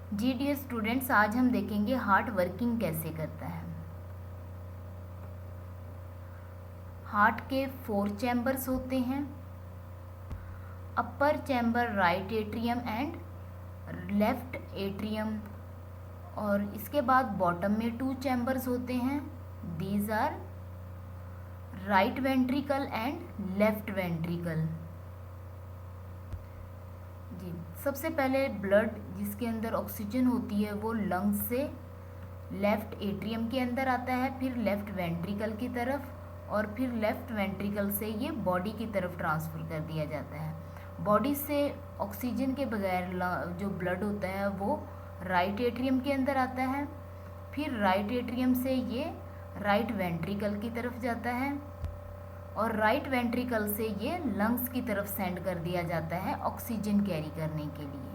जी dear students, आज हम देखेंगे हार्ट वर्किंग कैसे करता है। हार्ट के 4 चैम्बर्स होते हैं। Upper chamber right atrium and left atrium, और इसके बाद बॉटम में 2 चैम्बर्स होते हैं। These are right ventricle and left ventricle. जी, सबसे पहले ब्लड जिसके अंदर ऑक्सीजन होती है वो लंग्स से लेफ्ट एट्रियम के अंदर आता है, फिर लेफ्ट वेंट्रिकल की तरफ, और फिर लेफ्ट वेंट्रिकल से ये बॉडी की तरफ ट्रांसफ़र कर दिया जाता है। बॉडी से ऑक्सीजन के बगैर जो ब्लड होता है वो राइट एट्रियम के अंदर आता है, फिर राइट एट्रियम से ये राइट वेंट्रिकल की तरफ जाता है, और राइट वेंट्रिकल से ये लंग्स की तरफ सेंड कर दिया जाता है ऑक्सीजन कैरी करने के लिए।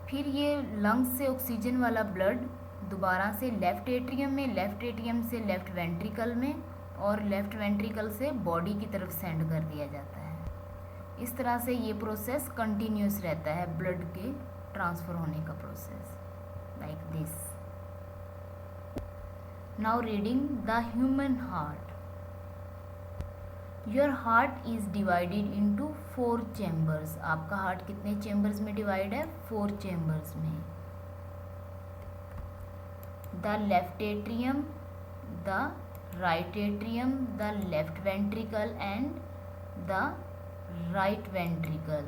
फिर ये लंग्स से ऑक्सीजन वाला ब्लड दोबारा से लेफ्ट एट्रियम में, लेफ्ट एट्रियम से लेफ्ट वेंट्रिकल में, और लेफ्ट वेंट्रिकल से बॉडी की तरफ सेंड कर दिया जाता है। इस तरह से ये प्रोसेस कंटिन्यूस रहता है, ब्लड के ट्रांसफ़र होने का process, like this. Now reading the human heart. Your heart is divided into 4 chambers. आपका हार्ट कितने चैम्बर्स में डिवाइड है? 4 चैम्बर्स में। The left atrium, the right atrium, the left ventricle and the right ventricle.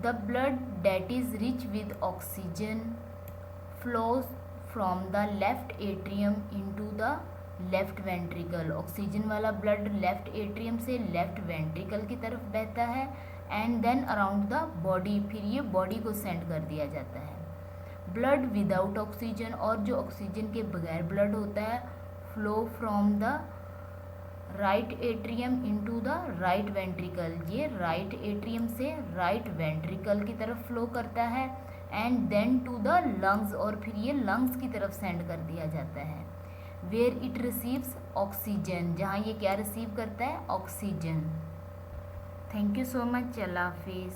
The blood that is rich with oxygen flows from the left atrium into the left ventricle. Oxygen वाला blood left atrium से left ventricle की तरफ बहता है, and then around the body, फिर ये body को send कर दिया जाता है। ब्लड विदाउट ऑक्सीजन, और जो ऑक्सीजन के बगैर ब्लड होता है, flow from the right atrium into the right ventricle. ये राइट एट्रियम से राइट वेंट्रिकल की तरफ फ्लो करता है, and then to the lungs, और फिर ये लंग्स की तरफ सेंड कर दिया जाता है। वेयर इट रिसीव्स ऑक्सीजन, जहाँ ये क्या रिसीव करता है? Oxygen. Thank you so much. अल्लाह हाफिज़।